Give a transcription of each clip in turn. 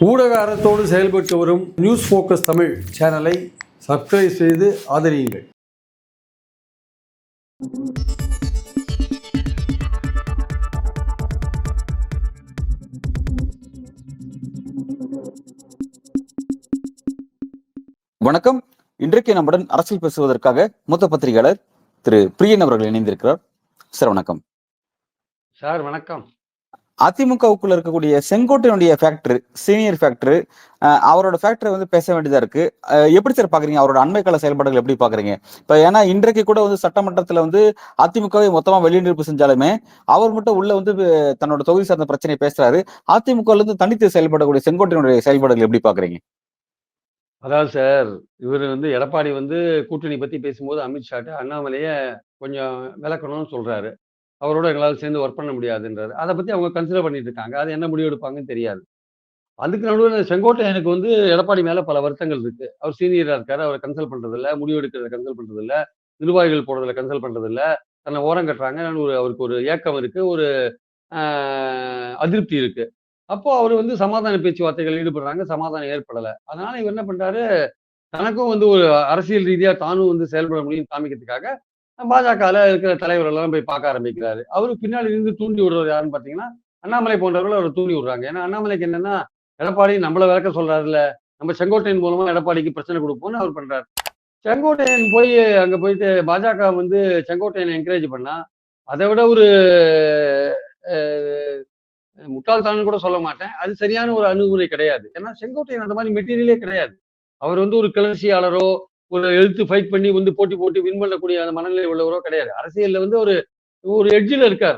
ஊடக அறத்தோடு செயல்பட்டு வரும் நியூஸ் ஃபோக்கஸ் தமிழ் சேனலை சப்ஸ்கிரைப் செய்து ஆதரியுங்கள். வணக்கம். இன்றைக்கு நம்முடன் அரசியல் பேசுவதற்காக மூத்த பத்திரிகையாளர் திரு பிரியன் அவர்கள் இணைந்திருக்கிறார். சார் வணக்கம். சார் வணக்கம். அதிமுகவுக்குள்ள இருக்கக்கூடிய செங்கோட்டையினுடைய ஃபேக்டர், சீனியர் ஃபேக்டர், அவரோட ஃபேக்டரை பேச வேண்டியதா இருக்கு. எப்படி சார் பாக்குறீங்க? அவரோட அண்மை கால செயல்பாடுகள் எப்படி பாக்குறீங்க? இப்ப ஏன்னா இன்றைக்கு கூட சட்டமன்றத்துல அதிமுகவை மொத்தமா வெளிநடப்பு செஞ்சாலுமே அவர் மட்டும் உள்ள தன்னோட தொகுதி சார்ந்த பிரச்சனையை பேசுறாரு. அதிமுகல இருந்து தனித்து செயல்படக்கூடிய செங்கோட்டையினுடைய செயல்பாடுகள் எப்படி பாக்குறீங்க? அதாவது சார், இவர் எடப்பாடி கூட்டணி பத்தி பேசும்போது அமித்ஷாட்ட அண்ணாமலைய கொஞ்சம் விளக்கணும்னு சொல்றாரு. அவரோட எங்களால் சேர்ந்து ஒர்க் பண்ண முடியாதுன்றாரு. அதை பத்தி அவங்க கன்சிடர் பண்ணிட்டு இருக்காங்க. அது என்ன முடிவு எடுப்பாங்கன்னு தெரியாது. அதுக்கு நடுவில் செங்கோட்டையனுக்கு எடப்பாடி மேல பல வருத்தங்கள் இருக்கு. அவர் சீனியரா இருக்காரு. அவரை கன்சல்ட் பண்றது இல்ல, முடிவு எடுக்கிறத கன்சல்ட் பண்றது இல்ல, நிர்வாகிகள் போடுறதுல கன்சல்ட் பண்றது இல்ல, தன்னை ஓரம் கட்டுறாங்க. அவருக்கு ஒரு ஏக்கம் இருக்கு, ஒரு அதிருப்தி இருக்கு. அப்போ அவர் சமாதான பேச்சுவார்த்தைகள் ஈடுபடுறாங்க. சமாதானம் ஏற்படல. அதனால இவர் என்ன பண்றாரு, தனக்கும் ஒரு அரசியல் ரீதியா தானும் செயல்பட முடியும்னு காமிக்கிறதுக்காக பாஜகல இருக்கிற தலைவர்கள் எல்லாம் போய் பார்க்க ஆரம்பிக்கிறாரு. அவரு பின்னாடி இருந்து தூண்டி விடுறது யாருன்னு பாத்தீங்கன்னா, அண்ணாமலை போன்றவர்கள் அவரை தூண்டி விடுறாங்க. ஏன்னா அண்ணாமலைக்கு என்னன்னா, எடப்பாடி நம்மள விளக்க சொல்றாருல்ல, நம்ம செங்கோட்டையன் மூலமா எடப்பாடிக்கு பிரச்சனை கொடுப்போம்னு அவர் பண்றாரு. செங்கோட்டையன் போய் அங்க போயிட்டு பாஜக செங்கோட்டையனை என்கரேஜ் பண்ணா, அதை விட ஒரு முட்டாள்தான்னு கூட சொல்ல மாட்டேன். அது சரியான ஒரு அணுகுமுறை கிடையாது. ஏன்னா செங்கோட்டையன் அந்த மாதிரி மெட்டீரியலே கிடையாது. அவர் ஒரு கிளர்ச்சியாளரோ, ஒரு எதிர்த்து ஃபைட் பண்ணி போட்டி போட்டு வின் பண்ணக்கூடிய அந்த மனநிலை உள்ளவரோ கிடையாது. அரசியல்ல ஒரு ஒரு எட்ஜ்ல இருக்கார்.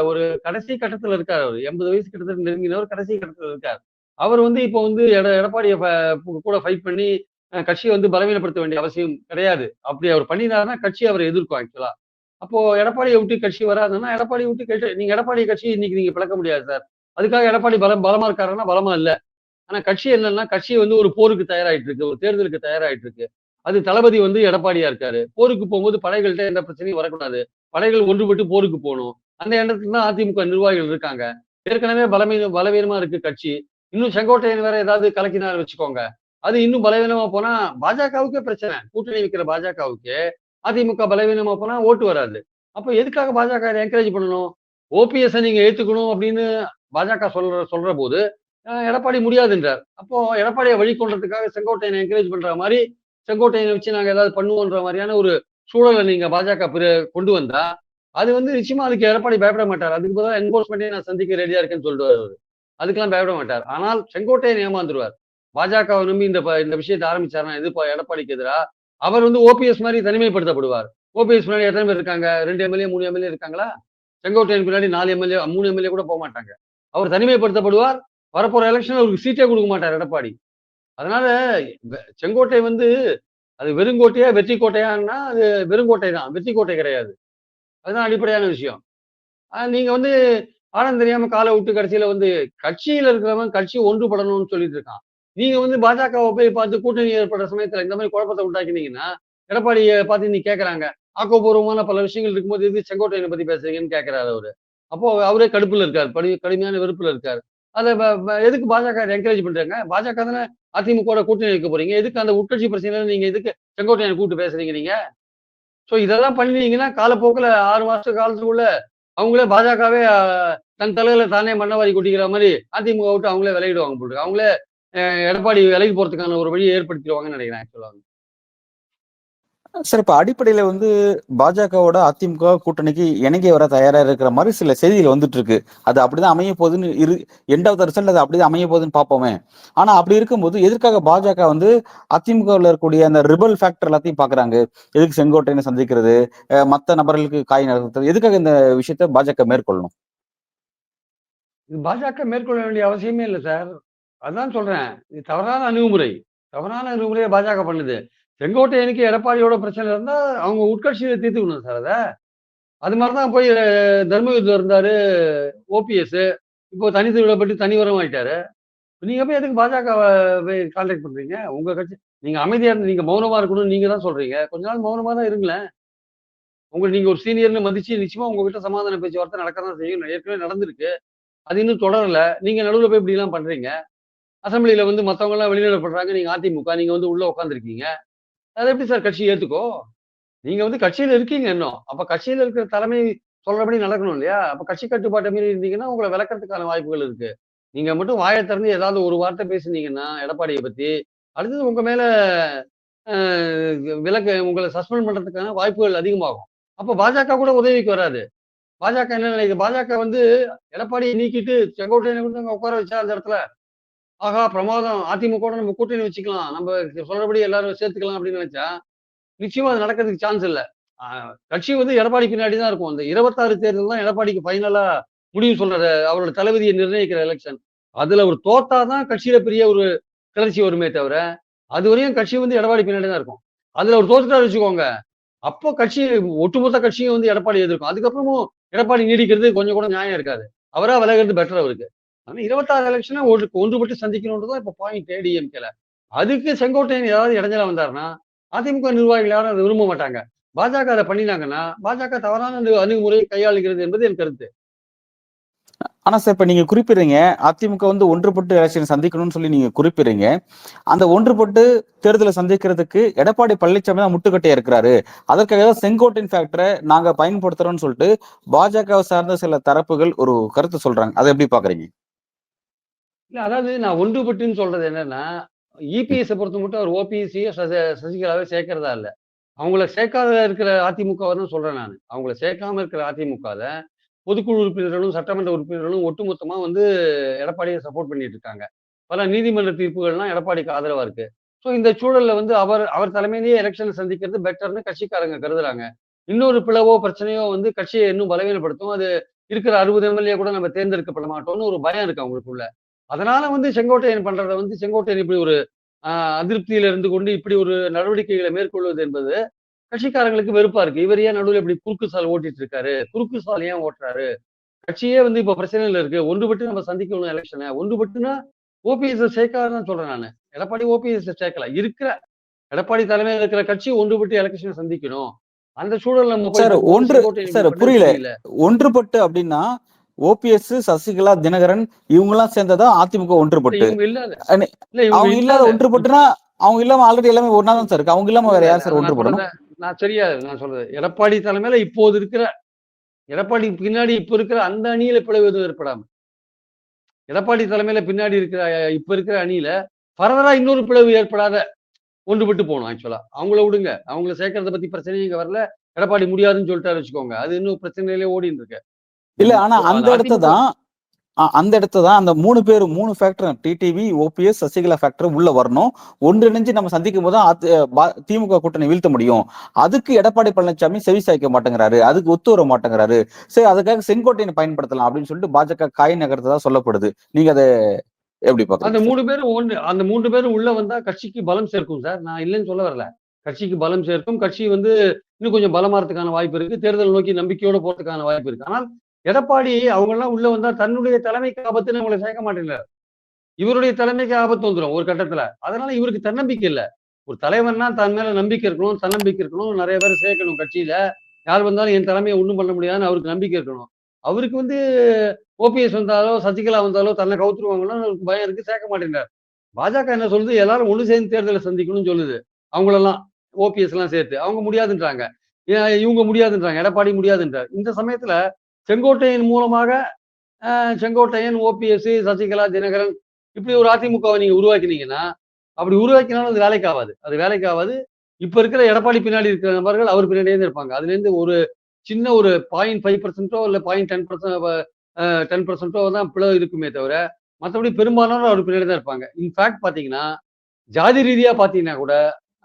ஒரு கடைசி கட்டத்துல இருக்கார் அவரு. 80 வயசு கிட்டத்தட்ட நெருங்கினவர் கடைசி கட்டத்துல இருக்கார். அவர் இப்போ எடப்பாடிய கூட ஃபைட் பண்ணி கட்சியை பலவீனப்படுத்த வேண்டிய அவசியம் கிடையாது. அப்படி அவர் பண்ணினாருன்னா கட்சி அவரை எதிர்க்கும் ஆக்சுவலா. அப்போ எடப்பாடியை விட்டு கட்சி வராதுன்னா, எடப்பாடியை விட்டு நீங்க எடப்பாடி கட்சி இன்னைக்கு நீங்க பிளக்க முடியாது சார். அதுக்காக எடப்பாடி பலமா இருக்காருன்னா பலமா இல்ல. ஆனா கட்சி என்னன்னா, கட்சி ஒரு போருக்கு தயாராயிட்டு இருக்கு. ஒரு தேர்தலுக்கு தயாராயிட்டு இருக்கு. அது தளபதி எடப்பாடியா இருக்காரு. போருக்கு போகும்போது படைகள்ட்ட எந்த பிரச்சனையும் வரக்கூடாது. படைகள் ஒன்றுபட்டு போருக்கு போகணும். அந்த எண்ணத்துல தான் அதிமுக நிர்வாகிகள் இருக்காங்க. ஏற்கனவே பலவீனமா இருக்கு கட்சி. இன்னும் செங்கோட்டையன் வேற ஏதாவது கலக்கினார் வச்சுக்கோங்க. அது இன்னும் பலவீனமா போனா பாஜகவுக்கே பிரச்சனை. கூட்டணி வைக்கிற பாஜகவுக்கு அதிமுக பலவீனமா போனா ஓட்டு வராது. அப்ப எதுக்காக பாஜக என்கரேஜ் பண்ணணும்? ஓபிஎஸ் நீங்க ஏத்துக்கணும் அப்படின்னு பாஜக சொல்ற போது எடப்பாடி முடியாதுன்றார். அப்போ எடப்பாடியை வழிகொள்றதுக்காக செங்கோட்டையனை என்கரேஜ் பண்ற மாதிரி, செங்கோட்டையனை வச்சு நாங்க ஏதாவது பண்ணுவோன்ற மாதிரியான ஒரு சூழலை நீங்க பாஜக கொண்டு வந்தா, அது நிச்சயமா அதுக்கு எடப்பாடி பயப்பட மாட்டார். அதுக்கு பதிலா என்ஃபோர்ஸ்மெண்ட்டே நான் சந்திக்க ரெடியா இருக்கேன்னு சொல்லிடுவாரு அவரு. அதுக்கெல்லாம் பயப்பட மாட்டார். ஆனால் செங்கோட்டையன் ஏமாந்துருவார். பாஜகவை நம்பி இந்த விஷயத்தை ஆரம்பிச்சாருன்னா எடப்பாடிக்கு எதிரா, அவர் ஓபிஎஸ் மாதிரி தனிமைப்படுத்தப்படுவார். ஓபிஎஸ் முன்னாடி எத்தனை பேர் இருக்காங்க? 2 எம்எல்ஏ, 3 எம்எல்ஏ இருக்காங்களா? செங்கோட்டையன் பின்னாடி 4 எம்எல்ஏ, 3 எம்எல்ஏ கூட போக மாட்டாங்க. அவர் தனிமைப்படுத்தப்படுவார். வரப்போற எலெக்ஷன்ல அவருக்கு சீட்டே கொடுக்க மாட்டார் எடப்பாடி. அதனால செங்கோட்டை அது வெறுங்கோட்டையா, வெற்றி கோட்டையான்னா அது வெறுங்கோட்டை தான். வெற்றி கோட்டை கிடையாது. அதுதான் அடிப்படையான விஷயம். நீங்க ஆழம் தெரியாம கால விட்டு கடைசியில கட்சியில இருக்கிறவன் கட்சி ஒன்றுபடணும்னு சொல்லிட்டு இருக்கான். நீங்க பாஜகவை போய் பார்த்து கூட்டணி ஏற்படுற சமயத்துல இந்த மாதிரி குழப்பத்தை உண்டாக்கினீங்கன்னா, எடப்பாடிய பார்த்து நீ கேட்கறாங்க. ஆக்கப்பூர்வமான பல விஷயங்கள் இருக்கும்போது எதுக்கு செங்கோட்டையனை பத்தி பேசுறீங்கன்னு கேட்கிறாரு அவரு. அப்போ அவரே கடுப்புல இருக்காரு. கடுமையான வெறுப்புல இருக்காரு. அத எதுக்கு பாஜக என்கரேஜ் பண்றாங்க? பாஜக தானே அதிமுக கூட்டணி வைக்க போறீங்க. எதுக்கு அந்த உட்கட்சி பிரச்சனையில நீங்க எதுக்கு செங்கோட்டையனை கூப்பிட்டு பேசுறீங்க நீங்க? சோ இதெல்லாம் பண்ணீங்கன்னா காலப்போக்குல 6 மாச காலத்துக்குள்ள அவங்களே பாஜகவே தன் தலையில தானே மண்ணவாரி கொட்டிக்கிற மாதிரி அதிமுக விட்டு அவங்களே விலகிடுவாங்க போல இருக்கு. அவங்களே எடப்பாடி விலகி போறதுக்கான ஒரு வழியை ஏற்படுத்திடுவாங்கன்னு நினைக்கிறேன் ஆக்சுவலா. சார், இப்ப அடிப்படையில பாஜகவோட அதிமுக கூட்டணிக்கு இணங்கி வர தயாரா இருக்கிற மாதிரி சில செய்திகள் வந்துட்டு இருக்கு. அது அப்படிதான் அமைய போகுதுன்னு எண்ட் ஆஃப் த ரிசல்ட் அது அப்படிதான் அமைய போகுதுன்னு பார்ப்போமே. ஆனா அப்படி இருக்கும்போது எதற்காக பாஜக அதிமுகவில் இருக்கக்கூடிய அந்த ரிபல் ஃபேக்டர் எல்லாத்தையும் பாக்குறாங்க? எதுக்கு செங்கோட்டையனை சந்திக்கிறது, மத்த நபர்களுக்கு காய் நகர்த்துறது, எதுக்காக இந்த விஷயத்த பாஜக மேற்கொள்ளணும்? இது பாஜக மேற்கொள்ள வேண்டிய அவசியமே இல்லை சார். அதான் சொல்றேன். இது தவறான அணுகுமுறை. தவறான அணுகுமுறையை பாஜக பண்ணுது. செங்கோட்டையனுக்கு எடப்பாடியோட பிரச்சனை இருந்தா அவங்க உட்கட்சியில தீர்த்துக்கணும் சார் அத. அது மாதிரிதான் போய் தர்ம யுத்தம் இருந்தாரு ஓபிஎஸ். இப்போ தனித்து விடப்பட்டு தனிவரம் ஆயிட்டாரு. நீங்க போய் எதுக்கு பாஜக போய் கான்டாக்ட் பண்றீங்க? உங்க கட்சி நீங்க அமைதியா இருந்து நீங்க மௌனமா இருக்கணும்னு நீங்க தான் சொல்றீங்க. கொஞ்ச நாள் மௌனமா தான் இருங்களேன். நீங்க ஒரு சீனியர்னு மதிச்சு நிச்சயமா உங்ககிட்ட சமாதான பேச்சுவார்த்தை நடக்க தான் செய்யும். ஏற்கனவே நடந்திருக்கு. அது இன்னும் தொடரல. நீங்க நடுவுல போய் இப்படி எல்லாம் பண்றீங்க. அசெம்பிளியில வந்து மத்தவங்க எல்லாம் வெளிநடப்படுறாங்க. நீங்க அதிமுக, நீங்க வந்து உள்ள உட்கார்ந்திருக்கீங்க. அத எப்படி சார் கட்சி ஏத்துக்கும்? நீங்க வந்து கட்சியில இருக்கீங்க இன்னும். அப்ப கட்சியில இருக்கிற தலைமை சொல்றபடி நடக்கணும் இல்லையா? அப்ப கட்சி கட்டுப்பாட்ட மீறி இருந்தீங்கன்னா, உங்கள விலக்கறதுக்கான வாய்ப்புகள் இருக்கு. நீங்க மட்டும் வாய திறந்து ஏதாவது ஒரு வார்த்தை பேசுனீங்கன்னா, எடப்பாடிய பத்தி, அடுத்தது உங்க மேல அ உங்கள சஸ்பெண்ட் பண்றதுக்கான வாய்ப்புகள் அதிகமாகும். அப்ப பாஜக கூட உதவிக்கு வராது. பாஜக என்ன நினைக்குது? பாஜக வந்து எடப்பாடிய நீக்கிட்டு செங்கோட்டையன கொண்டு அங்க உட்கார வச்சா அந்த இடத்துல, ஆஹா பிரமாதம்! அதிமுகவோட நம்ம கூட்டணி வச்சுக்கலாம். நம்ம சொல்றபடி எல்லாரும் சேர்த்துக்கலாம் அப்படின்னு நினைச்சா, நிச்சயமா அது நடக்கிறதுக்கு சான்ஸ் இல்ல. அ கட்சி வந்து எடப்பாடி பின்னாடி தான் இருக்கும். அந்த 26 தேர்தல் தான் எடப்பாடிக்கு ஃபைனலா முடிவு சொல்ற அவரோட தளபதிய நிர்ணயிக்கிற எலக்ஷன். அதுல அவர் தோத்தா தான் கட்சியில பெரிய ஒரு கிளர்ச்சி வருமே தவிர, அதுவரையும் கட்சி வந்து எடப்பாடி பின்னாடி தான் இருக்கும். அதுல அவர் தோத்துட்டாருன்னு வச்சுக்கோங்க, அப்போ கட்சி ஒட்டுமொத்த கட்சியும் வந்து எடப்பாடிய எதிர்க்கும். அதுக்கப்புறமும் எடப்பாடி நீடிக்கிறது கொஞ்சம் கூட நியாயம் இருக்காது. அவரா விலகுறது பெட்டர் அவருக்கு. ஆனா 26 எலக்ஷன ஒன்றுபட்டு சந்திக்கணும்ன்றது தான் இப்ப பாயிண்ட் ஏடிஎம்கேல. அதுக்கு செங்கோட்டையன் ஏதாவது இடைஞ்சலா வந்தாருன்னா, அதிமுக நிர்வாகிகள் யாரும் அத விரும்ப மாட்டாங்க. பாஜக அத பண்ணினாங்கன்னா, பாஜக தவறான அணுகுமுறையை கையாளுகிறது என்பது என் கருத்து. ஆனா சார், இப்ப நீங்க குறிப்பிடுறீங்க, அதிமுக வந்து ஒன்றுபட்டு எலெக்ஷன் சந்திக்கணும்னு சொல்லி நீங்க குறிப்பிடுறீங்க. அந்த ஒன்றுபட்டு தேர்தலை சந்திக்கிறதுக்கு எடப்பாடி பழனிசாமி தான் முட்டுக்கட்டையா இருக்கிறாரு. அதற்காக தான் செங்கோட்டையன் ஃபேக்டர நாங்க பயன்படுத்துறோம்னு சொல்லிட்டு பாஜகவை சார்ந்த சில தரப்புகள் ஒரு கருத்து சொல்றாங்க. அதை எப்படி பாக்குறீங்க? இல்ல அதாவது நான் ஒன்றுபட்டுன்னு சொல்றது என்னன்னா, இபிஎஸ்ஸ பொறுத்த மட்டும் அவர் ஓபிஎஸ்ஸையும் சசிகலாவையோ சேர்க்கிறதா இல்ல. அவங்கள சேர்க்காத இருக்கிற அதிமுகவ தான் சொல்றேன் நானு. அவங்கள சேர்க்காம இருக்கிற அதிமுகல பொதுக்குழு உறுப்பினர்களும், சட்டமன்ற உறுப்பினர்களும் ஒட்டுமொத்தமா வந்து எடப்பாடிய சப்போர்ட் பண்ணிட்டு இருக்காங்க. பல நீதிமன்ற தீர்ப்புகள்லாம் எடப்பாடிக்கு ஆதரவா இருக்கு. ஸோ இந்த சூழல்ல வந்து அவர் அவர் தலைமையிலேயே எலக்ஷன சந்திக்கிறது பெட்டர்ன்னு கட்சிக்காரங்க கருதுறாங்க. இன்னொரு பிளவோ, பிரச்சனையோ வந்து கட்சிய இன்னும் பலவீனப்படுத்தும். அது இருக்கிற 60 எம்எல்ஏ கூட நம்ம தேர்ந்தெடுக்கப்பட மாட்டோம்னு ஒரு பயம் இருக்கு அவங்களுக்குள்ள. அதனால வந்து செங்கோட்டையன் பண்றத வந்து செங்கோட்டையன் இப்படி ஒரு அ அதிருப்தியில இருந்து கொண்டு இப்படி ஒரு நடவடிக்கைகளை மேற்கொள்வது என்பது கட்சிக்காரங்களுக்கு வெறுப்பா இருக்கு. இவர் ஏன் நடுவுல இப்படி குறுக்கு சால் ஓட்டிட்டு இருக்காரு? குறுக்கு சால் ஏன் ஓட்டுறாரு? கட்சியே வந்து இப்ப பிரச்சனையில இருக்கு. ஒன்றுபட்டு நம்ம சந்திக்கணும் எலக்ஷன. ஒன்றுபட்டுனா ஓபிஎஸ்ஸ சேர்க்காதன்னு சொல்றேன் நானு. எடப்பாடி ஓபிஎஸ்ஸ சேர்க்கல. இருக்கிற எடப்பாடி தலைமையில இருக்கிற கட்சி ஒன்றுபட்டு எலக்ஷன சந்திக்கணும். அந்த சூழல்ல நம்ம போய் சார் பண்ணும்போது ஒன்று செங்கோட்டையன் இப்படி சார் பண்றது புரியல. சரியில்ல. ஒன்றுபட்டு அப்படின்னா ஓபிஎஸ், சசிகலா, தினகரன் இவங்க எல்லாம் சேர்ந்ததா அதிமுக இல்ல ஒன்றுபட்டு. இவங்க இல்லாத அனி- இல்ல இவங்க அவங்க இல்லாத இல்லாத. ஒன்றுபட்டுனா அவங்க இல்லாம ஆல்ரெடி எல்லாமே ஒன்னா தான் சார் இருக்கு. அவங்க இல்லாம இல்ல, வேற இல்ல, யார் இல்ல. சார் அத நான் ஒன்றுபடணும்? சொல்றத நான் சொல்றது. எடப்பாடி தலைமையில இப்போது இருக்கிற எடப்பாடி பின்னாடி இப்ப இருக்கிற அந்த அணியில பிளவு எதுவும் ஏற்படாம. எடப்பாடி தலைமையில பின்னாடி இருக்கிற இப்ப இருக்கிற அணியில ஃபர்தரா இன்னொரு பிளவு ஏற்படாத ஒன்றுபட்டு போணும் ஆக்சுவலா. அவங்கள விடுங்க. அவங்கள சேர்க்கறத பத்தி பிரச்சனையே இங்க வரல. எடப்பாடி முடியாதுன்னு சொல்லிட்டாரு வச்சுக்கோங்க. அது இன்னும் பிரச்சனையிலேயே ஓடின்னு இருக்கு. இல்ல, ஆனா அந்த இடத்த அதிமுக தான் அந்த இடத்த தான் அந்த 3 பேர் 3 factor TTV, OPS, Sasikala factor உள்ள வரணும். ஒன்றிணைஞ்சு நம்ம சந்திக்கும் போது தான் திமுக கூட்டணி வீழ்த்த முடியும். அதுக்கு எடப்பாடி பழனிசாமி செவி சாய்க்க மாட்டேங்கிறாரு. அதுக்கு ஒத்து வர மாட்டேங்கிறாரு. சரி, அதுக்காக செங்கோட்டையனை பயன்படுத்தலாம் அப்படின்னு சொல்லிட்டு பாஜக காய் நகர்த்ததா சொல்லப்படுது. நீங்க அதை எப்படி அந்த பாக்குறீங்க சார்? 3 பேரும் அந்த 3 பேரும் உள்ள வந்தா கட்சிக்கு பலம் சேர்க்கும் சார். நான் இல்லன்னு சொல்ல வரல. கட்சிக்கு பலம் சேர்க்கும். கட்சி வந்து இன்னும் கொஞ்சம் பலமாறதுக்கான வாய்ப்பு இருக்கு. தேர்தல் நோக்கி நம்பிக்கையோட போறதுக்கான வாய்ப்பு இருக்கு. ஆனால் எடப்பாடி அவங்கலாம் உள்ள வந்தா தன்னுடைய தலைமைக்கு ஆபத்துன்னு அவங்கள சேர்க்க மாட்டேங்கிறார். இவருடைய தலைமைக்கு ஆபத்து வந்துரும் ஒரு கட்டத்துல. அதனால இவருக்கு தன்னம்பிக்கை இல்ல. ஒரு தலைவன்னா தன் மேல நம்பிக்கை இருக்கணும், தன்னம்பிக்கை இருக்கணும். நெறைய பேர சேர்க்கணும் கட்சியில. யார் வந்தாலும் என் தலைமைய ஒண்ணும் பண்ண முடியாதுன்னு அவருக்கு நம்பிக்கை இருக்கணும். அவருக்கு வந்து ஓபிஎஸ் வந்தாலோ, சசிகலா வந்தாலோ தன்னை கவுத்துருவாங்களோன்னு அவருக்கு பயம் இருக்கு. சேர்க்க மாட்டேங்கிறார். பாஜக என்ன சொல்லுது? எல்லாரும் ஒண்ணு சேர்ந்து தேர்தல சந்திக்கணும்னு சொல்லுது. அவங்களெல்லாம் ஓபிஎஸ்லாம் சேர்த்து. அவங்க முடியாதுன்றாங்க. இவங்க முடியாதுன்றாங்க. எடப்பாடி முடியாதுன்றார். இந்த சமயத்துல செங்கோட்டையன் மூலமாக செங்கோட்டையன், ஓபிஎஸ், சசிகலா, தினகரன் இப்படி ஒரு அதிமுகவ நீங்க உருவாக்கினீங்கன்னா, அப்படி உருவாக்கினாலும் அது வேலைக்கு ஆவாது. அது வேலைக்கு ஆவாது. இப்ப இருக்கிற எடப்பாடி பின்னாடி இருக்கிற நபர்கள் அவர் பின்னாடியே தான் இருப்பாங்க. அதுலேருந்து ஒரு சின்ன ஒரு 0.5% இல்ல 0.10% 10% தான் பிளவு இருக்குமே தவிர, மத்தபடி பெரும்பாலானோர் அவர் பின்னாடி தான் இருப்பாங்க. இன்ஃபாக்ட் பார்த்தீங்கன்னா, ஜாதி ரீதியா பார்த்தீங்கன்னா கூட,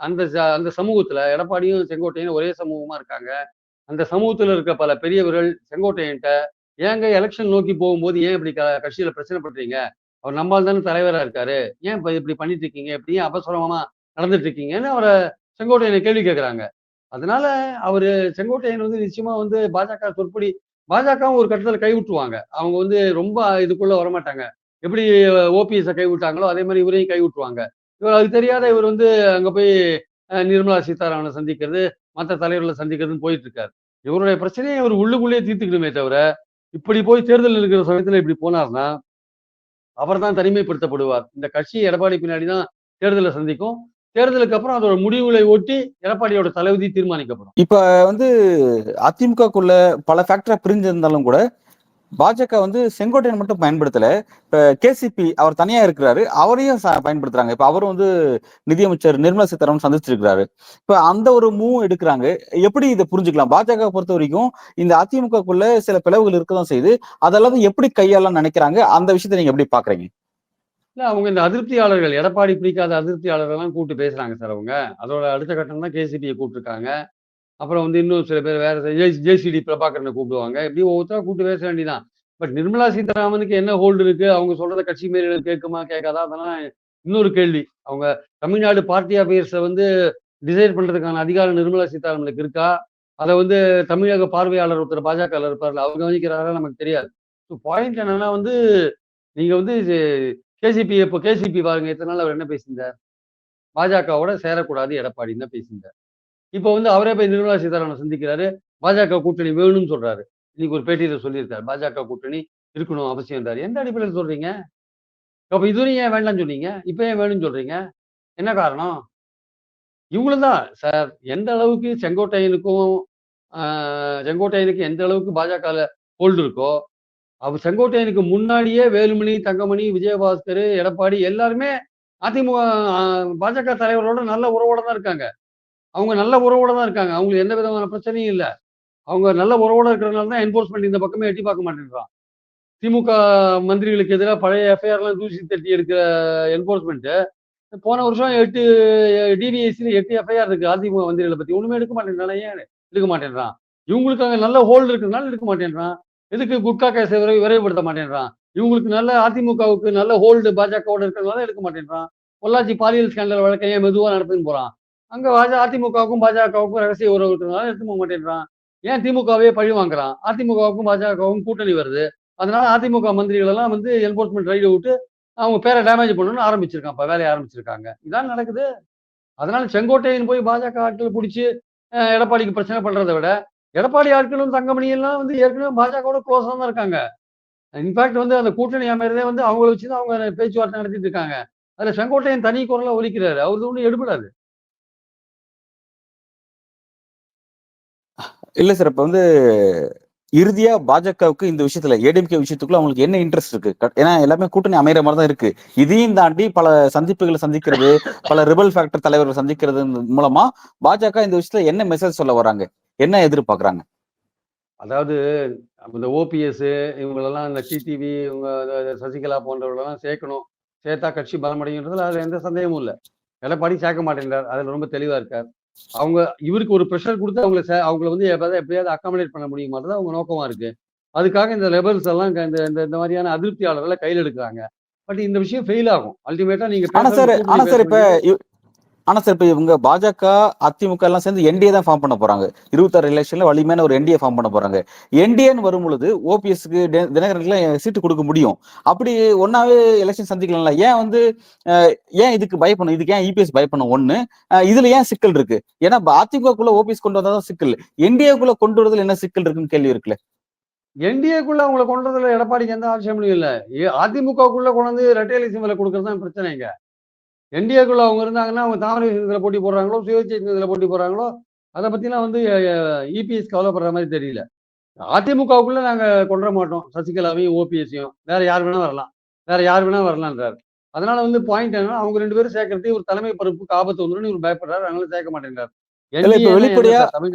அந்த சமூகத்துல எடப்பாடியும், செங்கோட்டையனும் ஒரே சமூகமா இருக்காங்க. அந்த சமூகத்துல இருக்க பல பெரியவர்கள் செங்கோட்டையன்ட்ட, "ஏங்க எலக்ஷன் நோக்கி போகும்போது ஏன் இப்படி கட்சியில பிரச்சனை பண்றீங்க? அவர் நம்மாள் தானே தலைவரா இருக்காரு. ஏன் இப்படி பண்ணிட்டு இருக்கீங்க? இப்படி ஏன் அபசகுனமா நடந்துட்டு இருக்கீங்கன்னு?" செங்கோட்டையன கேள்வி கேட்கறாங்க. அதனால அவரு செங்கோட்டையன் வந்து நிச்சயமா வந்து பாஜக சொற்படி பாஜகவும் ஒரு கட்டத்துல கைவிட்டுருவாங்க. அவங்க வந்து ரொம்ப இதுக்குள்ள வரமாட்டாங்க. எப்படி ஓபிஎஸ்ஸ கைவிட்டாங்களோ, அதே மாரி இவரையும் கைவிட்டுருவாங்க. அது தெரியாத இவர் வந்து அங்க போய் நிர்மலா சீதாராமன சந்திக்கிறது, மத்த தலைவர்கள சந்திக்கிறதுன்னு போயிட்டு இருக்காரு. இவருடைய பிரச்சனைய இவர் உள்ளுக்குள்ளேயே தீர்த்துக்கணுமே தவிர, இப்படி போய் தேர்தல் இருக்கிற சமயத்துல இப்படி போனார்னா அவர் தான் தனிமைப்படுத்தப்படுவார். இந்த கட்சி எடப்பாடி பின்னாடி தான் தேர்தலை சந்திக்கும். தேர்தலுக்கு அப்புறம் அதோட முடிவுகளை ஒட்டி எடப்பாடியோட தளபதி தீர்மானிக்கப்படும். இப்ப வந்து அதிமுகக்குள்ள பல ஃபேக்டரா பிரிஞ்சிருந்தாலும் கூட பாஜக வந்து செங்கோட்டையன் மட்டும் பயன்படுத்தல. இப்ப கேசிபி அவர் தனியா இருக்கிறாரு, அவரையும் பயன்படுத்துறாங்க. இப்ப அவரும் வந்து நிதியமைச்சர் நிர்மலா சீதாராமன் சந்திச்சிருக்கிறாரு. இப்ப அந்த ஒரு மூவ் எடுக்கிறாங்க. எப்படி இதை புரிஞ்சுக்கலாம்? பாஜக பொறுத்த வரைக்கும் இந்த அதிமுகக்குள்ள சில பிளவுகள் இருக்கதான் செய்யுது. அதெல்லாம் எப்படி கையாளலாம் நினைக்கிறாங்க? அந்த விஷயத்தை நீங்க எப்படி பாக்குறீங்க? இல்ல அவங்க இந்த அதிருப்தியாளர்கள், எடப்பாடி பிடிக்காத அதிருப்தியாளர்கள்லாம் கூப்பிட்டு பேசுறாங்க சார் அவங்க. அதோட அடுத்த கட்டம் தான் கேசிபியை கூப்பிட்டுருக்காங்க. அப்புறம் வந்து இன்னும் சில பேர் வேற ஜேசிடி பிரபாகரனை கூப்பிடுவாங்க. இப்படி ஒவ்வொருத்தரா கூப்பிட்டு பேச வேண்டியதான். பட் நிர்மலா சீதாராமனுக்கு என்ன ஹோல்டு இருக்கு? அவங்க சொல்றத கட்சி மேலிட கேட்குமா, கேட்காதா? அதெல்லாம் இன்னொரு கேள்வி. அவங்க தமிழ்நாடு பார்ட்டி அஃபேர்ஸ வந்து டிசைட் பண்றதுக்கான அதிகாரம் நிர்மலா சீதாராமனுக்கு இருக்கா? அத வந்து தமிழக பார்வையாளர் ஒருத்தர் பாஜகல இருப்பார்ல, அவர் கவனிக்கிறாரா நமக்கு தெரியாது. பாயிண்ட் என்னன்னா வந்து, நீங்க வந்து இப்போ கேசிபி பாருங்க இத்தன நாள் அவர் என்ன பேசியிருந்தார்? பாஜகவோட சேரக்கூடாது எடப்பாடின்னு தான் பேசியிருந்தார். இப்போ வந்து அவரே போய் நிர்மலா சீதாராமனை சந்திக்கிறாரு. பாஜக கூட்டணி வேணும்னு சொல்றாரு. இன்னைக்கு ஒரு பேட்டியில சொல்லியிருக்காரு. பாஜக கூட்டணி இருக்கணும் அவசியம்ன்றாரு. எந்த அடிப்படையில சொல்றீங்க? அப்ப இதுவரையும் ஏன் வேண்டாம்னு சொன்னீங்க? இப்ப ஏன் வேணும்னு சொல்றீங்க? என்ன காரணம்? இவங்களும் தான் சார் எந்த அளவுக்கு செங்கோட்டையனுக்கும் ஆ செங்கோட்டையனுக்கு எந்த அளவுக்கு பாஜகல ஹோல்டு இருக்கோ, அவர் செங்கோட்டையனுக்கு முன்னாடியே வேலுமணி, தங்கமணி, விஜயபாஸ்கர், எடப்பாடி எல்லாருமே அதிமுக அ பாஜக தலைவரோட நல்ல உறவோட தான் இருக்காங்க. அவங்க நல்ல உறவோட தான் இருக்காங்க. அவங்களுக்கு எந்த விதமான பிரச்சனையும் இல்ல. அவங்க நல்ல உறவோட இருக்கிறதுனால தான் என்ஃபோர்ஸ்மென்ட் இந்த பக்கமே எட்டி பார்க்க மாட்டேன்றான். திமுக மந்திரிகளுக்கு எதிரா பழைய எஃப்ஐஆர்லாம் தூசி தட்டி எடுக்கிற என்ஃபோர்ஸ்மென்ட் போன வருஷம் 8 டிவிஎஸ்சில 8 எஃப்ஐஆர் இருக்கு அதிமுக மந்திரிகளை பத்தி. ஒண்ணுமே எடுக்க மாட்டேன்றான். ஏன் எடுக்க மாட்டேன்றான்? இவங்களுக்கு அங்க நல்ல ஹோல்டு இருக்கிறதுனால எடுக்க மாட்டேன்றான். எதுக்கு குட்கா கேஸை விரைவுபடுத்த மாட்டேன்றான்? இவங்களுக்கு நல்ல அதிமுகவுக்கு நல்ல ஹோல்டு பாஜகவோட இருக்கிறதுனால எடுக்க மாட்டேன்றான். பொள்ளாச்சி பாலியல் ஸ்கேண்டல் வழக்கை ஏன் மெதுவா நடத்துன்னு போறான்? அங்க அதிமுகவுக்கும் பாஜகவுக்கும் ரகசிய உறவு இருக்கிறதுனால எடுத்து போக மாட்டேன்றான். ஏன் திமுகவே பழி வாங்குறான்? அதிமுகவுக்கும் பாஜகவுக்கும் கூட்டணி வருது. அதனால அதிமுக மந்திரிகள் எல்லாம் வந்து என்ஃபோர்ஸ்மென்ட் ரைடு விட்டு அவங்க பேரை டேமேஜ் பண்ணணும்னு ஆரம்பிச்சிருக்கான். இப்ப வேலைய ஆரம்பிச்சிருக்காங்க. இதான் நடக்குது. அதனால செங்கோட்டையன் போய் பாஜக ஆட்கள புடிச்சு எடப்பாடிக்கு பிரச்சனை பண்றத விட, எடப்பாடி ஆட்களும் தங்கமணி எல்லாம் வந்து ஏற்கனவே பாஜகவோட குளோஸா தான் இருக்காங்க. இன்ஃபாக்ட் வந்து அந்த கூட்டணி அமைறதே வந்து அவங்கள வச்சு தான் அவங்க பேச்சுவார்த்தை நடத்திட்டு இருக்காங்க. அதுல செங்கோட்டையன் தனி குரலா ஒலிக்கிறாரு. அவரது ஒண்ணும் எடுபடாது. இல்ல சார், இப்ப வந்து இறுதியா பாஜகவுக்கு இந்த விஷயத்துல ஏடிஎம்கே விஷயத்துக்குள்ள அவங்களுக்கு என்ன இன்ட்ரெஸ்ட் இருக்கு? ஏன்னா எல்லாமே கூட்டணி அமைகிற மாதிரி தான் இருக்கு. இதையும் தாண்டி பல சந்திப்புகளை சந்திக்கிறது, பல ரிபல் ஃபேக்டர் தலைவர்கள் சந்திக்கிறது மூலமா பாஜக இந்த விஷயத்துல என்ன மெசேஜ் சொல்ல வராங்க? என்ன எதிர்பார்க்கறாங்க? அதாவது இந்த ஓபிஎஸ் இவங்களெல்லாம் இந்த டிடிவி இவங்க சசிகலா போன்றவர்களெல்லாம் சேர்க்கணும். சேர்த்தா கட்சி பலமடையுன்றதுல அதுல எந்த சந்தேகமும் இல்ல. எடப்பாடி சேர்க்க மாட்டேன்றார். அதுல ரொம்ப தெளிவா இருக்கார். அவங்க இவருக்கு ஒரு பிரஷர் குடுத்து அவங்கள வந்து எப்படியாவது அக்காமடேட் பண்ண முடியுமான்றது அவங்க நோக்கமா இருக்கு. அதுக்காக இந்த ரெபல்ஸ் எல்லாம் இந்த இந்த இந்த மாதிரியான அதிருப்தியாளர்களை கையில எடுக்குறாங்க. பட் இந்த விஷயம் ஃபெயில் ஆகும். அல்டிமேட்டா நீங்க ஆனா பேசுறது சார் கூட்டணி ஆனா பேச சார் இப்ப வேண்டியது ஆனா சார் இப்ப இவங்க பாஜக, அதிமுக எல்லாம் சேர்ந்து என்டிஏ தான் ஃபார்ம் பண்ண போறாங்க. 26 எலெக்ஷன்ல வலிமையான ஒரு என்டிஏ ஃபார்ம் பண்ண போறாங்க. என்டிஏன்னு வரும் பொழுது ஓபிஎஸ்க்கு தினகரனுக்குலாம் சீட்டு கொடுக்க முடியும். அப்படி ஒன்னாவே எலெக்ஷன் சந்திக்கலாம்ல. ஏன் வந்து ஏன் இதுக்கு பயப்படணும்? இதுக்கு ஏன் இபிஎஸ் பயப்படணும்? ஒண்ணு இதுல ஏன் சிக்கல் இருக்கு? ஏன்னா அதிமுகக்குள்ள ஓபிஎஸ் கொண்டு வந்தாதான் சிக்கல். என்டிஏக்குள்ள கொண்டு வரதுல என்ன சிக்கல் இருக்குன்னு கேள்வி இருக்குல்ல. என்டிஏக்குள்ள அவங்கள கொண்டதுல எடப்பாடிக்கு எந்த ஆட்சேபனையும் இல்ல. அதிமுகவுக்குள்ள கொண்டு வந்து ரெட்டைலை சிம்பல கொடுக்கறது தான் பிரச்சனைங்க. என்டிஏக்குள்ள அவங்க இருந்தாங்கன்னா, அவங்க தாமரை சின்னத்துல போட்டி போடுறாங்களோ, சுயேட்சை சின்னத்துல போட்டி போடுறாங்களோ, அத பத்திலாம் வந்து இபிஎஸ் கவலைப்படுற மாரி தெரியல. அதிமுகவுக்குள்ள நாங்க கொண்டுற மாட்டோம். சசிகலாவையும், ஓபிஎஸ்ஸையும். வேற யார் வேணா வரலாம். வேற யார் வேணா வரலான்றாரு. அதனால வந்து பாயிண்ட் என்னன்னா, அவங்க 2 பேரும் சேர்க்கறது ஒரு தலைமை பொறுப்புக்கு ஆபத்து வந்துரும்னு இவரு பயப்படுறாரு. அதனால சேர்க்க மாட்டேங்கிறார். இல்ல இப்ப என்டிஏன்னா என்ன வெளிப்படையா சார்?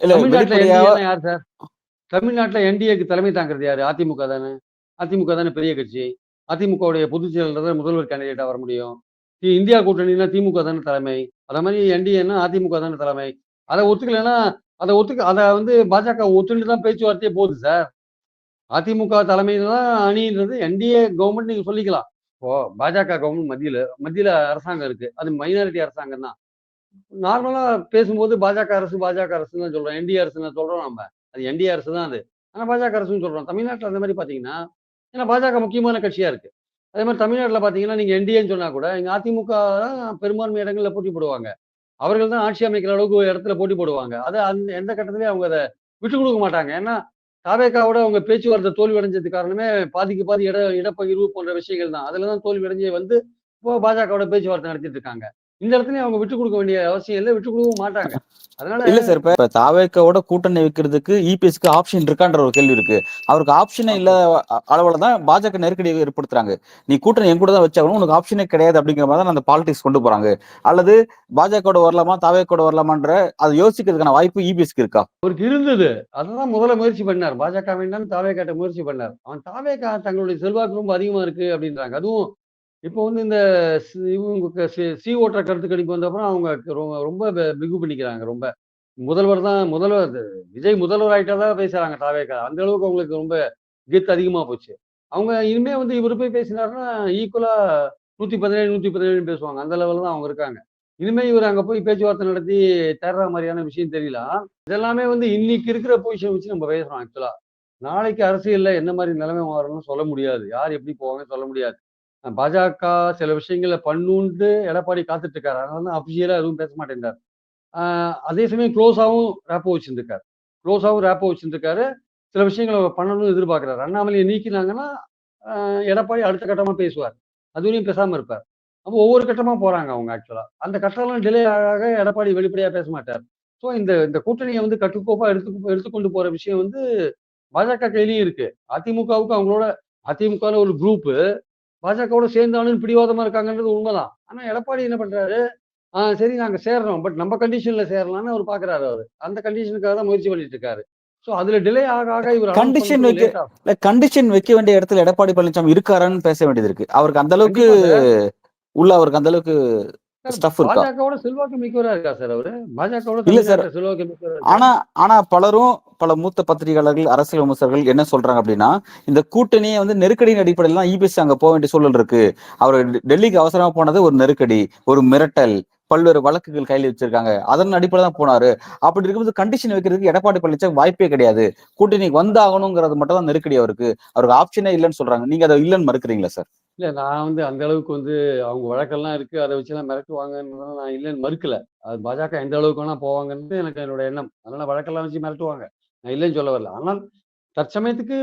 இல்ல தமிழ்நாட்டுல வெளிப்படையா என்டிஏன்னா யார் சார்? தமிழ்நாட்டுல என்டிஏக்கு தலைமை தாங்கிறது யாரு? அதிமுக தானே. அதிமுக தானே பெரிய கட்சி. அதிமுகவுடைய பொதுச் செயலாளர் தான் முதல்வர் கேண்டிடேட்டா வர முடியும். இந்தியா கூட்டணினா திமுக தானே தலைமை. அத மாரி என்டிஏன்னா அதிமுக தானே தலைமை. அத ஒத்துக்கலைன்னா, அத வந்து பாஜக ஒத்துழைட்டு தான் பேச்சுவார்த்தையே போகுது சார். அதிமுக தலைமையில தான் அணின்றது என்டிஏ கவர்மெண்ட் நீங்க சொல்லிக்கலாம். இப்போ பாஜக கவர்மெண்ட் மத்தியில அரசாங்கம் இருக்கு. அது மைனாரிட்டி அரசாங்கம் தான். நார்மலா பேசும்போது பாஜக அரசுன்னு தான் சொல்றோம். என்டிஏ அரசுன்னு சொல்றோம் நம்ம. அது என்டிஏ அரசு தான் அது. ஆனா பாஜக அரசுன்னு சொல்றோம். தமிழ்நாட்டுல அந்த மாரி பார்த்தீங்கன்னா, ஏன்னா பாஜக முக்கியமான கட்சியா இருக்கு. அதே மாரி தமிழ்நாட்டுல பார்த்தீங்கன்னா, நீங்க என்டிஏன்னு சொன்னா கூட, இங்க அதிமுக தான் பெரும்பான்மை இடங்கள்ல போட்டி போடுவாங்க. அவர்கள் தான் ஆட்சி அமைக்கிற அளவுக்கு ஒரு இடத்துல போட்டி போடுவாங்க. அத எந்த கட்டத்திலயும் அவங்க அத விட்டுக் குடுக்க மாட்டாங்க. ஏன்னா, தாவேகாவோட அவங்க பேச்சுவார்த்தை தோல்வி அடைஞ்சதுக்கு காரணமே பாதிக்கு பாதி இடப்பகிர்வு போன்ற விஷயங்கள் தான். அதுலதான் தோல்வி அடைஞ்சு வந்து இப்போ பாஜகவோட பேச்சுவார்த்தை நடத்திட்டு இருக்காங்க. இந்த இடத்துலயும் அவங்க விட்டுக் கொடுக்க வேண்டிய அவசியம் இல்லை, விட்டுக் கொடுக்கவும் மாட்டாங்க. அதனால இல்ல சார், இப்ப தாவேக்காவோட கூட்டணி வைக்கிறதுக்கு இபிஎஸ்க்கு ஆப்ஷன் இருக்கான்ற ஒரு கேள்வி இருக்கு. அவருக்கு ஆப்ஷனே இல்ல அளவுல தான் பாஜக நெருக்கடி ஏற்படுத்துறாங்க. நீ கூட்டணி என் கூட தான் வச்சாகணும், உனக்கு ஆப்ஷனே கிடையாது அப்படிங்கிற மாதிரி தான் அந்த பாலிடிக்ஸ் கொண்டு போறாங்க. அல்லது பாஜகவோட வரலாமா தாவேக்கோட வரலாமான்ற அதை யோசிக்கிறதுக்கான வாய்ப்பு இபிஎஸ்க்கு இருக்கா? அவருக்கு இருந்தது. அததான் முதல்ல முயற்சி பண்ணார். பாஜக வேண்டாம் தாவேகாட்ட முயற்சி பண்ணார். அவன் தாவேகா தங்களுடைய செல்வாக்கு ரொம்ப அதிகமா இருக்கு அப்படின்றாங்க. அதுவும் இப்போ வந்து இந்த இவங்க சி ஓட்டுற கருத்து கணிப்பு வந்த அப்புறம் அவங்க ரொம்ப பிகு பண்ணிக்கிறாங்க. ரொம்ப முதல்வர் விஜய் முதல்வர் ஆயிட்டா தான் பேசுறாங்க தாவேகா. அந்த அளவுக்கு அவங்களுக்கு ரொம்ப கெத்து அதிகமா போச்சு. அவங்க இனிமே வந்து இவரு போய் பேசினாருன்னா ஈக்குவலா 117 117 பேசுவாங்க. அந்த லெவல்ல தான் அவங்க இருக்காங்க. இனிமே இவர் அங்க போய் பேச்சுவார்த்தை நடத்தி தேடுற மாதிரியான விஷயம் தெரியல. இதெல்லாமே வந்து இன்னைக்கு இருக்கிற பொசிஷன் வச்சு நம்ம பேசுறோம் ஆக்சுவலா. நாளைக்கு அரசியல்ல என்ன மாதிரி நிலைமை மாறும்னு சொல்ல முடியாது. யார் எப்படி போவாங்கன்னு சொல்ல முடியாது. பாஜக சில விஷயங்கள பண்ணுன்ட்டு எடப்பாடி காத்துட்டு இருக்காரு. அதனால தான் அபிஷியலா எதுவும் பேச மாட்டேங்கிறார். அதே சமயம் க்ளோஸாவும் ரேப்போ வச்சிருந்திருக்காரு. சில விஷயங்கள பண்ணணும்னு எதிர்பார்க்கிறாரு. அண்ணாமலையை நீக்கினாங்கன்னா, எடப்பாடி அடுத்த கட்டமா பேசுவார். அதுவரையும் பேசாம இருப்பார். அப்போ ஒவ்வொரு கட்டமா போறாங்க அவங்க ஆக்சுவலா. அந்த கட்டம்லாம் டிலே ஆக ஆக எடப்பாடி வெளிப்படையா பேச மாட்டார். ஸோ இந்த இந்த கூட்டணிய வந்து கட்டுக்கோப்பா எடுத்துக்கொண்டு போற விஷயம் வந்து பாஜக கையிலயும் இருக்கு. அதிமுகவுக்கு அவங்களோட அதிமுகல ஒரு குரூப்பு பாஜகவோட சேர்ந்தாலும் பிடிவாதமா இருக்காங்கன்றது உண்மைதான். ஆனா எடப்பாடி என்ன பண்றாரு? சரி நாங்க சேர்றோம். பட் நம்ம கண்டிஷன்ல சேரலாம்னு அவரு பார்க்குறாரு அவரு. அந்த கண்டிஷனுக்காக தான் முயற்சி பண்ணிட்டு இருக்காரு. ஸோ அதுல டிலே ஆக ஆக இவர் அனௌன்ஸ் கண்டிஷன் பண்றது வைக்க லேட் ஆகும். கண்டிஷன் வைக்க வேண்டிய இடத்துல எடப்பாடி பழனிசாமி இருக்காரான்னு பேச வேண்டியது இருக்கு. அவருக்கு அந்த அளவுக்கு கண்டிப்பா சார். அவருக்கு அந்த அளவுக்கு சார் ஸ்டஃப் இருக்கா? பாஜகவோட செல்வாக்கு மிக்கவரா இருக்கா சார் அவரு? பாஜகவோட இல்ல சார். தமிழ்நாட்டுல செல்வாக்கு மிக்கவரா இருக்கா? ஆனா ஆனா பல மூத்த பத்திரிகையாளர்கள், அரசியல் விமர்சகர்கள் என்ன சொல்றாங்க அப்படின்னா, இந்த கூட்டணியை வந்து நெருக்கடியின் அடிப்படையில் தான் இபிஎஸ் அங்க போக வேண்டிய சூழல் இருக்கு. அவர் டெல்லிக்கு அவசரமா போனது ஒரு நெருக்கடி, ஒரு மிரட்டல், பல்வேறு வழக்குகள் கையில் வச்சிருக்காங்க. அதன் அடிப்படையில் தான் போனாரு. அப்படி இருக்கும்போது கண்டிஷன் வைக்கிறதுக்கு எடப்பாடி பழனிசாமி வாய்ப்பே கிடையாது. கூட்டணிக்கு வந்தாகணுங்கிறது மட்டும் தான் நெருக்கடி அவருக்கு. அவருக்கு ஆப்ஷனே இல்லைன்னு சொல்றாங்க. நீங்க அதை இல்லைன்னு மறுக்கிறீங்களா சார்? இல்ல நான் வந்து அந்த அளவுக்கு வந்து அவங்க வழக்கெல்லாம் இருக்கு. அத வச்சுலாம் மிரட்டுவாங்கன்னு நான் இல்லன்னு மறுக்கல. அது பாஜக எந்த அளவுக்கு வேணா போவாங்கன்னு எனக்கு என்னோட எண்ணம். அதனால வழக்கெல்லாம் வச்சு மிரட்டுவாங்க. நான் இல்லன்னு சொல்ல வரல. ஆனால் தற்சமயத்துக்கு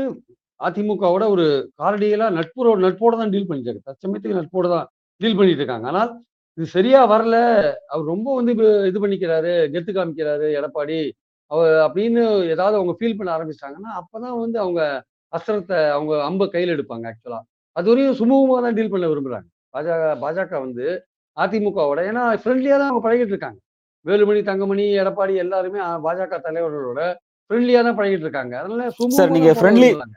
அதிமுகவோட ஒரு காரடியலா நட்போட தான் டீல் பண்ணிட்டாரு. தற்சமயத்துக்கு நட்போட தான் டீல் பண்ணிட்டு இருக்காங்க. ஆனால் இது சரியா வரல. அவர் ரொம்ப வந்து இது பண்ணிக்கிறாரு, கெத்து காமிக்கிறாரு எடப்பாடி. அப்படின்னு ஏதாவது அவங்க ஃபீல் பண்ண ஆரம்பிச்சுட்டாங்கன்னா, அப்பதான் வந்து அவங்க அவங்க அம்ப கையில எடுப்பாங்க ஆக்சுவலா. அதுவரையும் சுமூகமா தான் டீல் பண்ண விரும்புறாங்க. பாஜக வந்து அதிமுகவோட ஏன்னா ஃப்ரெண்ட்லியா தான் அவங்க பழகிட்டு இருக்காங்க. வேலுமணி, தங்கமணி, எடப்பாடி எல்லாருமே பாஜக தலைவர்களோட ஃப்ரெண்ட்லியா தான் பழகிட்டு இருக்காங்க. அதனால சார் சுமூகமா நீங்க தான் போக ஃப்ரெண்ட்லி விரும்புறாங்க.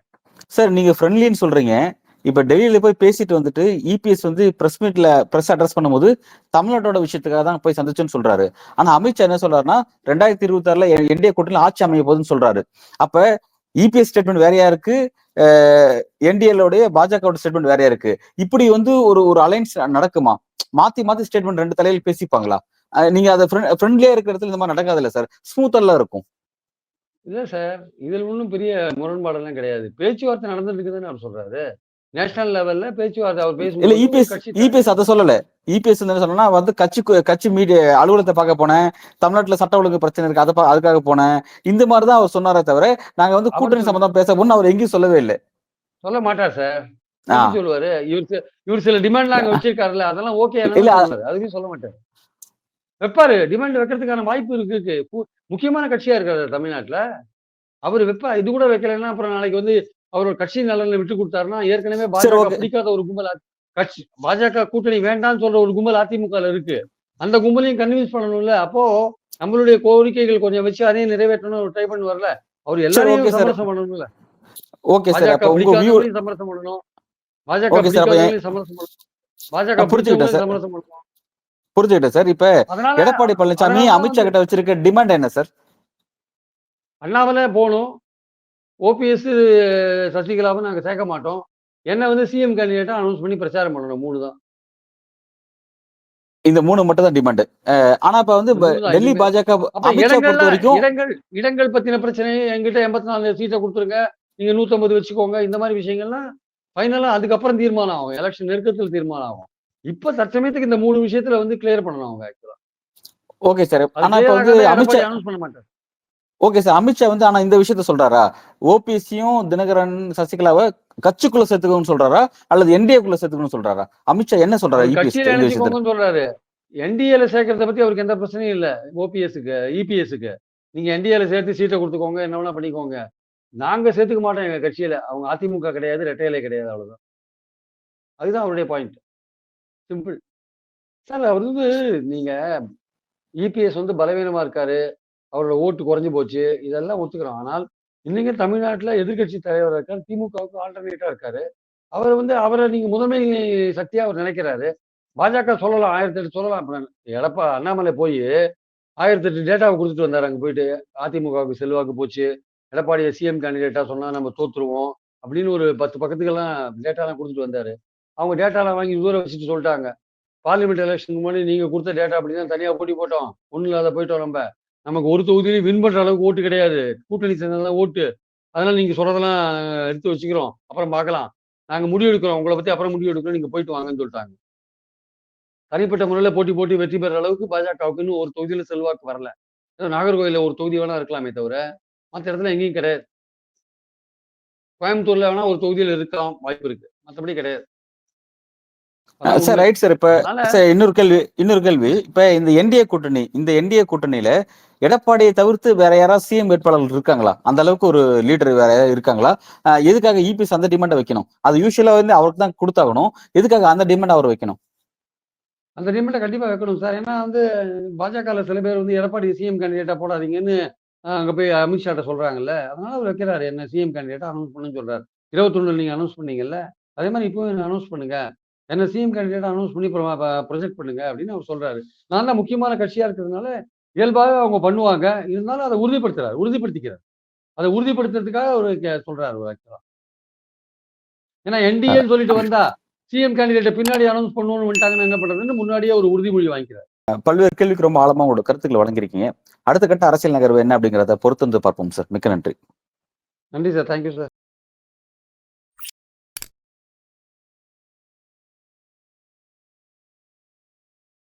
சார் நீங்க ஃப்ரெண்ட்லின்னு சொல்றீங்க. இப்ப டெல்லியில போய் பேசிட்டு வந்துட்டு இபிஎஸ் வந்து பிரஸ் அட்ரஸ் பண்ணும்போது தமிழ்நாட்டோட விஷயத்துக்காக தான் போய் சந்திச்சுன்னு சொல்றாரு. ஆனா அமித்ஷா என்ன சொல்றாருன்னா 2026ல என்டிஏ கூட்டணியில் ஆட்சி அமைய போகுதுன்னு சொல்றாரு. அப்ப இபிஎஸ் ஸ்டேட்மெண்ட் வேறையா இருக்கு, என்டிஏலோடைய பாஜகவோட ஸ்டேட்மெண்ட் வேறையா இருக்கு. இப்படி வந்து ஒரு ஒரு அலைன்ஸ் நடக்குமா? மாத்தி மாத்தி ஸ்டேட்மெண்ட் ரெண்டு தலையில் பேசிப்பாங்களா? நீங்க அதை ஃப்ரெண்ட்லியா இருக்கிற இடத்துல இந்த மாதிரி நடக்காது இல்ல சார், ஸ்மூத்தெல்லாம் இருக்கும். இல்ல சார். இதில ஒண்ணும் பெரிய முரண்பாடெல்லாம் கிடையாது. பேச்சுவார்த்தை நடந்துட்டு இருக்குதுன்னு அவர் சொல்றாரு. நேஷனல் லெவல்ல பேச்சுவார்த்தை அவர் இல்ல பேசும்போது ஒரு இபிஎஸ் கட்சி இபிஎஸ் அதை சொல்லல. இபிஎஸ் என்ன சொல்லணும்னா வந்து கட்சி மீடியா அலுவலகத்தை பார்க்க போனேன், தமிழ்நாட்டுல சட்ட ஒழுங்கு பிரச்சனை இருக்கு அதுக்காக போனேன், இந்த மாதிரிதான் அவர் சொன்னாரே தவிர நாங்க வந்து அவரு கூட்டணி சம்பந்தம் பேச போன்னு அவர் எங்கேயும் சொல்லவே இல்லை. சொல்ல மாட்டார் சார். எப்படி ஆஹ் சொல்லுவாரு? இவரு சில டிமாண்ட்லாம் அங்க வச்சிருக்காருல்ல. அதெல்லாம் ஓகே இல்ல தானே சொல்லுவாரு. அதுக்கும் சொல்ல மாட்டாரு. வைப்பாரு. டிமாண்ட் வைக்கிறதுக்கான வாய்ப்பு இருக்கு. முக்கியமான கட்சியா இருக்காரு தமிழ்நாட்டுல. அவரு இது கூட வைக்கலைன்னா அப்புறம் நாளைக்கு வந்து அவரோட கட்சி நலனை விட்டு கொடுத்தாருன்னா, ஏற்கனவே சரி, பாஜக ஓகே. பிடிக்காத ஒரு கும்பல் பாஜக கூட்டணி வேண்டாம்னு சொல்ற ஒரு கும்பல் அதிமுகல இருக்கு. அந்த கும்பலையும் கன்வின்ஸ் பண்ணணும்ல. அப்போ நம்மளுடைய கோரிக்கைகள் கொஞ்சம் வச்சு அதையும் நிறைவேற்றணும்னு ட்ரை பண்ணுவார்ல. அவர் சரி, ஓகே எல்லாரையும் சார். சமரசம் பண்ணணும்ல. Okay sir. பாஜக அப்ப உங்க வியூ பிடிக்காதவங்களையும் சமரசம் பண்ணணும். பாஜக ஓகே சார். அப்ப பிடிக்காதவங்களையும் சமரசம் பண்ணணும். பாஜக புரிஞ்சுக்கிட்டேன் பிடிச்சவங்களையும் சார். சமரசம் பண்ணணும். புரிஞ்சுக்கிட்டேன் சார். இப்ப அதனால எடப்பாடி பழனிசாமி அதனால தான் அமித்ஷா வந்து கிட்ட வச்சிருக்க டிமாண்ட் என்ன சார்? அண்ணாமலை போணும். ஓபிஎஸ், சசிகலாவும் நாங்க சேர்க்க மாட்டோம். என்ன வந்து சிஎம் கேண்டிடேட்டா அனௌன்ஸ் பண்ணி பிரச்சாரம் பண்ணணும். 3 தான். இந்த 3 மட்டும் தான் டிமாண்ட். ஆனா இப்ப வந்து இந்த 3 தான். டெல்லி பாஜக அப்ப அமித்ஷா பொறுத்த வரைக்கும் இடங்கள் பத்தின பிரச்சனை என்கிட்ட 84 சீட்ட குடுத்துருங்க. நீங்க 150 வச்சுக்கோங்க. இந்த மாரி விஷயங்கள்லாம் ஃபைனலா அதுக்கப்புறம் தீர்மானம் ஆகும். எலக்ஷன் நெருக்கத்துல தீர்மானம் ஆகும். இப்ப தற்சமயத்துக்கு இந்த 3 விஷயத்துல வந்து கிளியர் பண்ணணும் அவங்க ஆக்சுவலா. Okay sir. அது ஆனா இப்ப கிளியர் வந்து ஆகாத அமித்ஷா எடப்பாடி அனௌன்ஸ் பண்ண மாட்டார். Okay sir. அமித்ஷா வந்து ஆனா இந்த விஷயத்த சொல்றாரா? ஓபிஎஸ்சியும் தினகரன், சசிகலாவை கட்சிக்குள்ள சேர்த்துக்கணும்னு சொல்றாரா? அல்லது என்டிஏக்குள்ள சேர்த்துக்கணும்னு சொல்றாரா? அமித்ஷா என்ன சொல்றாரு அவர் இபிஎஸ் கட்சியில இந்த விஷயத்துல? இணைச்சிக்கோங்கன்னு சொல்றாரு. என்டிஏல சேர்க்கறத பத்தி அவருக்கு எந்த பிரச்சனையும் இல்ல. ஓபிஎஸ்க்கு, இபிஎஸ்க்கு. நீங்க என்டிஏல சேர்த்து சீட்ட குடுத்துக்கோங்க, என்ன வேணா பண்ணிக்கோங்க. நாங்க சேர்த்துக்க மாட்டோம் எங்க கட்சியில. அவங்க அதிமுக கிடையாது, இரட்டை இலை கிடையாது அவ்வளவுதான். அதுதான் அவருடைய பாயிண்ட். சிம்பிள். சார் அவர் வந்து நீங்க இபிஎஸ் வந்து பலவீனமா இருக்காரு. அவரோட ஓட்டு குறைஞ்சு போச்சு. இதெல்லாம் ஒத்துக்கிறோம். ஆனால் இன்னைக்கு தமிழ்நாட்டுல எதிர்க்கட்சி தலைவரா இருக்காரு. திமுகவுக்கு ஆல்டர்னேட்டா இருக்காரு. அவர் வந்து அவர நீங்க முதன்மை சக்தியா அவர் நினைக்கிறாரு. பாஜக சொல்லலாம். 1008 சொல்லலாம். இப்ப அண்ணாமலை போயி 1008 டேட்டாவ குடுத்துட்டு வந்தாரு அங்க போயிட்டு. அதிமுகவுக்கு செல்வாக்கு போச்சு. எடப்பாடிய சிஎம் கேண்டிடேட்டா சொன்னா நம்ம தோத்துருவோம். அப்படின்னு ஒரு 10 பக்கத்துக்கெல்லாம் டேட்டாலாம் குடுத்துட்டு வந்தாரு. அவங்க டேட்டாலாம் வாங்கி தூர வச்சுட்டு சொல்ட்டாங்க. பார்லிமெண்ட் எலெக்ஷனுக்கு முன்னாடி நீங்க குடுத்த டேட்டா அப்படிதான் தனியா போட்டி போட்டோம். ஒண்ணும் இல்லாத போயிட்டோம் நம்ப. நமக்கு ஒரு தொகுதியிலும் வின் பண்ற அளவுக்கு ஓட்டு கிடையாது. கூட்டணி சேர்ந்தா தான் ஓட்டு. அதனால நீங்க சொல்றதெல்லாம் எடுத்து வச்சுக்கிறோம். அப்புறம் பார்க்கலாம். நாங்க முடிவு எடுக்கிறோம். உங்கள பத்தி அப்புறம் முடிவு எடுக்கிறோம். நீங்க போயிட்டு வாங்கன்னு சொல்ட்டாங்க. தனிப்பட்ட முறையில போட்டி போட்டு வெற்றி பெற அளவுக்கு பாஜகவுக்கு இன்னும் ஒரு தொகுதியில செல்வாக்கு வரல. ஏதோ நாகர்கோவில்ல ஒரு தொகுதி வேணா இருக்கலாமே தவிர, மத்த இடத்துல எங்கேயும் கிடையாது. கோயம்புத்தூர்ல வேணா ஒரு தொகுதியில இருக்கலாம். வாய்ப்பு இருக்கு. மத்தபடி கிடையாது. அதான் சார் உண்மை. Right sir. இப்ப அதனால சார் இன்னொரு கேள்வி. இப்ப இந்த என்டிஏ கூட்டணியில எடப்பாடியை தவிர்த்து வேற யாராவது சிஎம் வேட்பாளர்கள் இருக்காங்களா? அந்த அளவுக்கு ஒரு லீடர் வேற யாராவது இருக்காங்களா? எதுக்காக இபிஎஸ் அந்த டிமாண்ட வைக்கணும்? அது யூசுவலா வந்து அவருக்கு தான் கொடுத்தாகணும். எதுக்காக அந்த டிமாண்ட் அவர் வைக்கணும்? அந்த டிமாண்ட கண்டிப்பா வைக்கணும் சார். ஏன்னா வந்து பாஜகல சில பேர் வந்து எடப்பாடி சிஎம் கேண்டிடேட்டா போடாதீங்கன்னு அங்க போய் அமித்ஷாட்ட சொல்றாங்கல்ல. அதனால அவர் வைக்கிறாரு. என்ன சிஎம் கேண்டிடேட்டா அனௌன்ஸ் பண்ணுன்னு சொல்றாரு. 21ல நீங்க அனௌன்ஸ் பண்ணீங்கல்ல. அதே மாரி இப்பவும் அனௌன்ஸ் பண்ணுங்க. என்ன சிஎம் கேண்டிடேட்டா அனௌன்ஸ் பண்ணி ப்ரொஜெக்ட் பண்ணுங்க அப்படின்னு அவர் சொல்றாரு. நான் தான் முக்கியமான கட்சியா இருக்கிறதுனால, இயல்பாவே அவங்க பண்ணுவாங்க. இருந்தாலும் அத உறுதிப்படுத்திக்கிறார். அத உறுதிப்படுத்துறதுக்காக அவரு சொல்றாரு ஒரு ஆக்சுவலா. ஏன்னா என்டிஏன்னு சொல்லிட்டு வந்தா, சிஎம் கேண்டிடேட்ட பின்னாடி அனௌன்ஸ் பண்ணுவோம்னு வந்துட்டாங்கன்னா என்ன பண்றதுன்னு முன்னாடியே ஒரு உறுதிமொழி வாங்கிக்கிறார். பல்வேறு கேள்விக்கு ரொம்ப ஆழமா உங்களோட கருத்துக்களை வழங்கியிருக்கீங்க. அடுத்த கட்ட அரசியல் நகர்வு என்ன அப்படிங்கிறத பொறுத்து வந்து பார்ப்போம் சார். மிக்க நன்றி. நன்றி சார். Thank you sir.